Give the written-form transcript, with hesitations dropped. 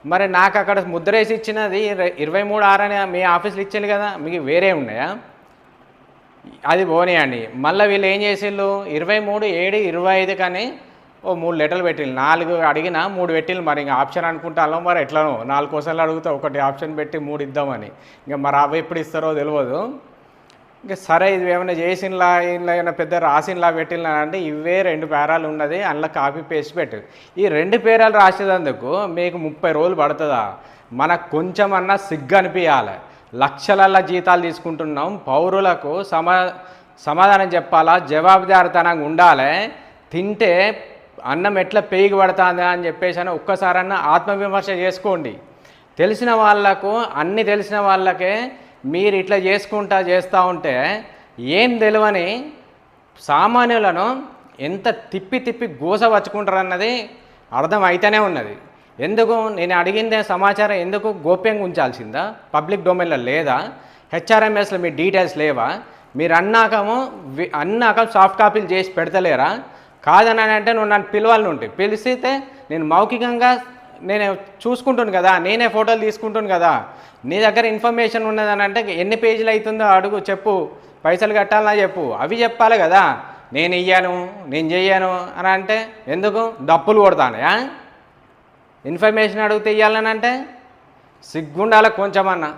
మరి నాకు అక్కడ ముద్రేసి ఇచ్చినది 23/6 అని మీ ఆఫీస్లో ఇచ్చింది కదా, మీకు వేరే ఉన్నాయా? అది పోనీయండి. మళ్ళీ వీళ్ళు ఏం చేసిళ్ళు 23/7/25 కానీ ఓ 3 లెటర్లు పెట్టిళ్ళు. 4 అడిగినా 3 పెట్టిళ్ళు. మరి ఇంకా ఆప్షన్ అనుకుంటాను మరి ఎట్లనో 4 క్వశ్చన్లు అడిగితే ఒకటి ఆప్షన్ పెట్టి 3 ఇద్దామని. ఇంకా మరి అవి ఎప్పుడు ఇస్తారో తెలియదు. ఇంకా సరే ఇది ఏమైనా చేసినలా ఇలా ఏమైనా పెద్ద రాసినలా పెట్టినా అంటే ఇవే 2 పేరాలు ఉన్నది, అందులో కాపీ పేస్ట్ పెట్టు. ఈ 2 పేరాలు రాసేదందుకు మీకు 30 రోజులు పడుతుందా? మనకు కొంచెమన్నా సిగ్గు అనిపించాలి. లక్షల జీతాలు తీసుకుంటున్నాం, పౌరులకు సమాధానం చెప్పాలా, జవాబుదారితనంగా ఉండాలి. తింటే అన్నం ఎట్లా పేగి పడుతుంది అని చెప్పేసి అని ఒక్కసారన్నా ఆత్మవిమర్శ చేసుకోండి. తెలిసిన వాళ్లకు అన్నీ తెలిసిన వాళ్ళకే మీరు ఇట్లా చేస్తూ ఉంటే ఏం తెలియని సామాన్యులను ఎంత తిప్పి గోస వచ్చుకుంటారన్నది అర్థం అయితేనే ఉన్నది. ఎందుకు నేను అడిగిందే సమాచారం ఎందుకు గోప్యంగా ఉంచాల్సిందా? పబ్లిక్ డొమైన్లో లేదా? హెచ్ఆర్ఎంఎస్లో మీ డీటెయిల్స్ లేవా? మీరు అన్నాక సాఫ్ట్ కాపీలు చేసి పెడతలేరా? కాదని అంటే నువ్వు నన్ను పిలవాలని ఉంటే పిలిస్తే నేను మౌఖికంగా నేను చూసుకుంటాను కదా, నేనే ఫోటోలు తీసుకుంటాను కదా. నీ దగ్గర ఇన్ఫర్మేషన్ ఉన్నదని అంటే ఎన్ని పేజీలు అవుతుందో అడుగు, చెప్పు, పైసలు కట్టాలన్నా చెప్పు, అవి చెప్పాలి కదా. నేను ఇయ్యాను, నేను చెయ్యాను అని అంటే ఎందుకు డప్పులు కొడతానయా? ఇన్ఫర్మేషన్ అడిగితే ఇవ్వాలని అంటే సిగ్గుండాలి కొంచెమన్నా.